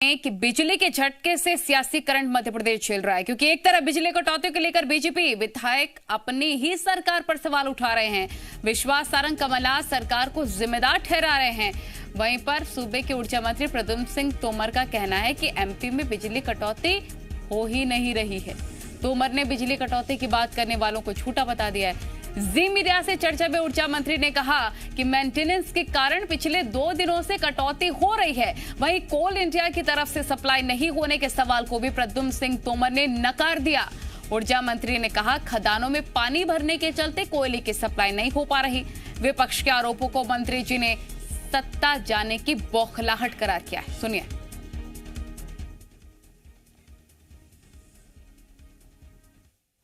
कि बिजली के झटके से सियासी करंट मध्य प्रदेश झेल रहा है, क्योंकि एक तरफ बिजली कटौती को लेकर बीजेपी विधायक अपनी ही सरकार पर सवाल उठा रहे हैं। विश्वास सारंग कमलनाथ सरकार को जिम्मेदार ठहरा रहे हैं। वहीं पर सूबे के ऊर्जा मंत्री प्रद्युम्न सिंह तोमर का कहना है कि एमपी में बिजली कटौती हो ही नहीं रही है। तोमर ने बिजली कटौती की बात करने वालों को झूठा बता दिया है। जी मीडिया से चर्चा में ऊर्जा मंत्री ने कहा कि मेंटेनेंस के कारण पिछले 2 दिनों से कटौती हो रही है। वहीं कोल इंडिया की तरफ से सप्लाई नहीं होने के सवाल को भी प्रद्युम्न सिंह तोमर ने नकार दिया। ऊर्जा मंत्री ने कहा खदानों में पानी भरने के चलते कोयले की सप्लाई नहीं हो पा रही। विपक्ष के आरोपों को मंत्री जी ने सत्ता जाने की बौखलाहट करार किया है। सुनिए।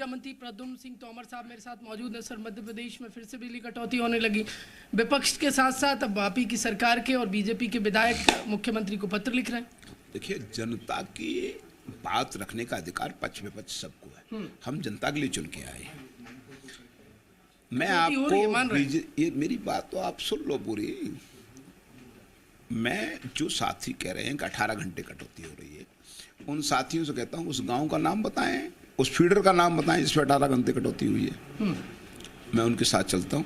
मंत्री प्रद्युम्न सिंह तोमर साहब मेरे साथ मौजूद हैं। सर, मध्य प्रदेश में फिर से बिजली कटौती होने लगी। विपक्ष के साथ साथ अब आप ही की सरकार के और बीजेपी के विधायक मुख्यमंत्री को पत्र लिख रहे हैं। देखिए, जनता की बात रखने का अधिकार पक्ष विपक्ष सबको है। हम जनता के लिए चुन के आए। मैं आपको ये मेरी बात तो आप सुन लो पूरी। मैं जो साथी कह रहे हैं कि 18 घंटे कटौती हो रही है, उन साथियों से कहता हूँ उस गांव का नाम बताएं, उस फीडर का नाम बताएं जिसमें 18 घंटे कटौती हुई है। मैं उनके साथ चलता हूं।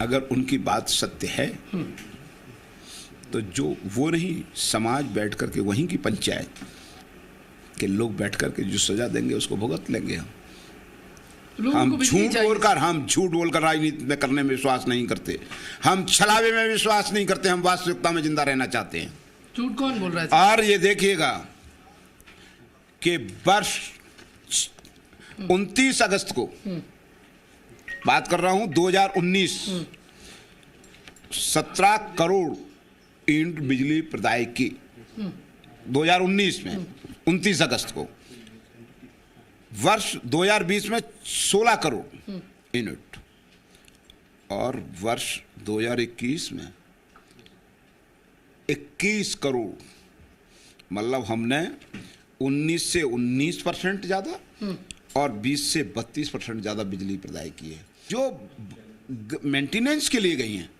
अगर उनकी बात सत्य है तो जो वो नहीं, समाज बैठ करके वहीं की पंचायत के लोग बैठ करके जो सजा देंगे उसको भुगत लेंगे। हम झूठ बोलकर राजनीति में करने में विश्वास नहीं करते। हम छलावे में विश्वास नहीं करते। हम वास्तविकता में जिंदा रहना चाहते हैं। झूठ कौन बोल रहा है? और ये देखिएगा कि वर्ष 29 अगस्त को बात कर रहा हूं 2019, 17 करोड़ यूनिट बिजली प्रदाय की 2019 में 29 अगस्त को। वर्ष 2020 में 16 करोड़ यूनिट और वर्ष 2021 में 21 करोड़। मतलब हमने 19 से 19% ज्यादा और 20 से 32% ज्यादा बिजली प्रदाय की है। जो मेंटेनेंस के लिए गई हैं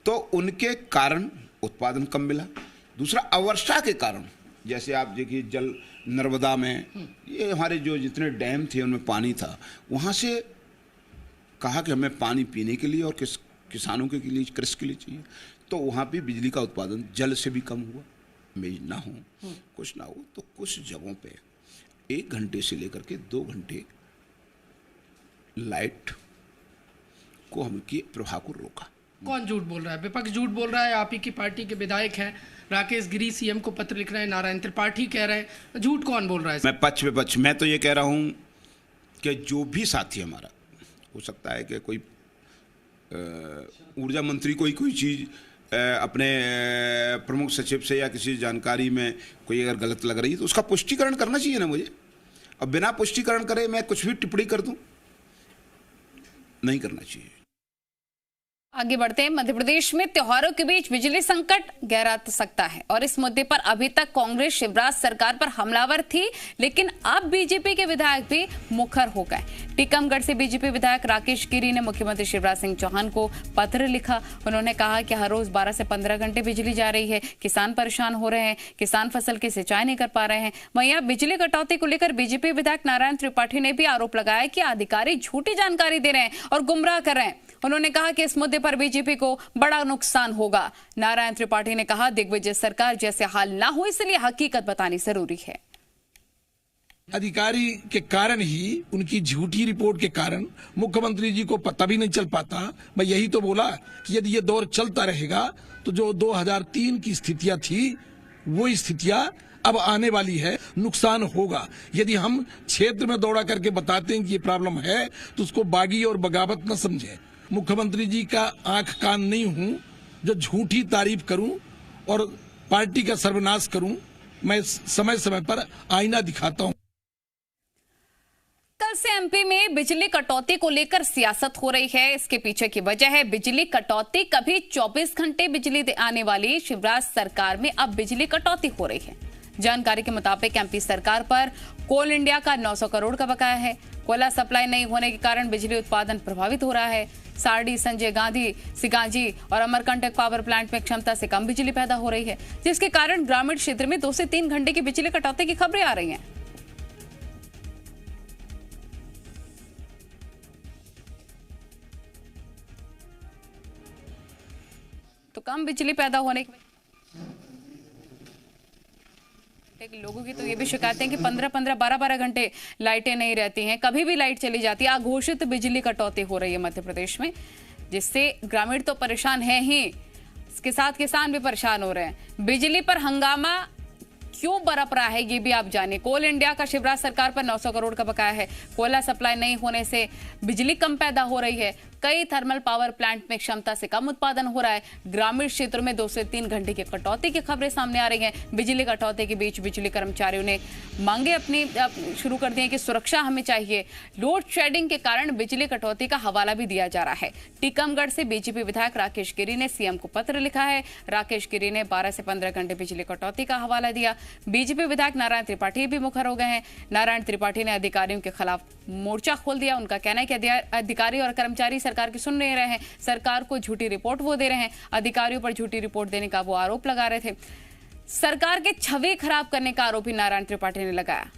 तो उनके कारण उत्पादन कम मिला। दूसरा, अवर्षा के कारण, जैसे आप देखिए जल नर्मदा में ये हमारे जो जितने डैम थे उनमें पानी था, वहाँ से कहा कि हमें पानी पीने के लिए और किसानों के लिए, कृषि के लिए चाहिए, तो वहाँ भी बिजली का उत्पादन जल से भी कम हुआ। मेज ना हो, कुछ ना हो, तो कुछ जगहों पे 1 घंटे से लेकर के 2 घंटे लाइट को हमके प्रवाह को रोका। कौन झूठ बोल रहा है? विपक्ष झूठ बोल रहा है। आप ही की पार्टी के विधायक हैं, राकेश गिरी सीएम को पत्र लिख रहे हैं, नारायण त्रिपाठी कह रहे हैं। झूठ कौन बोल रहा है? मैं पक्ष विपक्ष, मैं तो ये कह रहा हूं कि जो भी साथी हमारा, हो सकता है कि कोई ऊर्जा मंत्री कोई चीज अपने प्रमुख सचिव से या किसी जानकारी में कोई अगर गलत लग रही है तो उसका पुष्टिकरण करना चाहिए ना मुझे। अब बिना पुष्टिकरण करे मैं कुछ भी टिप्पणी कर दूं, नहीं करना चाहिए। आगे बढ़ते हैं। मध्य प्रदेश में त्योहारों के बीच बिजली संकट गहरा सकता है और इस मुद्दे पर अभी तक कांग्रेस शिवराज सरकार पर हमलावर थी, लेकिन अब बीजेपी के विधायक भी मुखर हो गए। टीकमगढ़ से बीजेपी विधायक राकेश गिरी ने मुख्यमंत्री शिवराज सिंह चौहान को पत्र लिखा। उन्होंने कहा कि हर रोज 12 से 15 घंटे बिजली जा रही है, किसान परेशान हो रहे हैं, किसान फसल की सिंचाई नहीं कर पा रहे हैं। वहीं अब बिजली कटौती को लेकर बीजेपी विधायक नारायण त्रिपाठी ने भी आरोप लगाया कि अधिकारी झूठी जानकारी दे रहे हैं और गुमराह कर रहे हैं। उन्होंने कहा कि इस मुद्दे पर बीजेपी को बड़ा नुकसान होगा। नारायण त्रिपाठी ने कहा दिग्विजय सरकार जैसे हाल ना हो, इसलिए हकीकत बतानी जरूरी है। अधिकारी के कारण ही, उनकी झूठी रिपोर्ट के कारण मुख्यमंत्री जी को पता भी नहीं चल पाता। मैं यही तो बोला कि यदि ये दौर चलता रहेगा तो जो 2003 की स्थितियां थी वो स्थितियां अब आने वाली है, नुकसान होगा। यदि हम क्षेत्र में दौड़ा करके बताते हैं कि ये प्रॉब्लम है तो उसको बागी और बगावत न समझे। मुख्यमंत्री जी का आंख कान नहीं हूं जो झूठी तारीफ करूं और पार्टी का सर्वनाश करूं। मैं समय समय पर आईना दिखाता हूं। कल से एमपी में बिजली कटौती को लेकर सियासत हो रही है। इसके पीछे की वजह है बिजली कटौती। कभी 24 घंटे बिजली आने वाली शिवराज सरकार में अब बिजली कटौती हो रही है। जानकारी के मुताबिक एमपी सरकार पर कोल इंडिया का 900 करोड़ का बकाया है। कोयला सप्लाई नहीं होने के कारण बिजली उत्पादन प्रभावित हो रहा है। सारडी, संजय गांधी, सिकांजी और अमरकंटक पावर प्लांट में क्षमता से कम बिजली पैदा हो रही है, जिसके कारण ग्रामीण क्षेत्र में 2 से 3 घंटे की बिजली कटौती की खबरें आ रही हैं। तो कम बिजली पैदा होने के लोगों की तो ये भी शिकायत है कि 15-15, 12-12 घंटे लाइटें नहीं रहती हैं, कभी भी लाइट चली जाती है। अघोषित बिजली कटौती हो रही है मध्य प्रदेश में, जिससे ग्रामीण तो परेशान है ही, इसके साथ किसान भी परेशान हो रहे हैं। बिजली पर हंगामा क्यों बरप रहा है ये भी आप जानिए। कोल इंडिया का शिवराज सरकार पर 900 करोड़ का बकाया है। कोयला सप्लाई नहीं होने से बिजली कम पैदा हो रही है। कई थर्मल पावर प्लांट में क्षमता से कम उत्पादन हो रहा है। ग्रामीण क्षेत्रों में 2 से 3 घंटे की कटौती की खबरें सामने आ रही हैं। बिजली कटौती के बीच बिजली कर्मचारियों ने मांगे अपनी शुरू कर दी हैं कि सुरक्षा हमें चाहिए। लोड शेडिंग के कारण बिजली कटौती का हवाला भी दिया जा रहा है। टीकमगढ़ से बीजेपी विधायक राकेश गिरी ने सीएम को पत्र लिखा है। राकेश गिरी ने 12 से 15 घंटे बिजली कटौती का हवाला दिया। बीजेपी विधायक नारायण त्रिपाठी भी मुखर हो गए हैं। नारायण त्रिपाठी ने अधिकारियों के खिलाफ मोर्चा खोल दिया। उनका कहना है कि अधिकारी और कर्मचारी सरकार की सुन नहीं रहे हैं, सरकार को झूठी रिपोर्ट वो दे रहे हैं। अधिकारियों पर झूठी रिपोर्ट देने का वो आरोप लगा रहे थे। सरकार के छवि खराब करने का आरोप भी नारायण त्रिपाठी ने लगाया।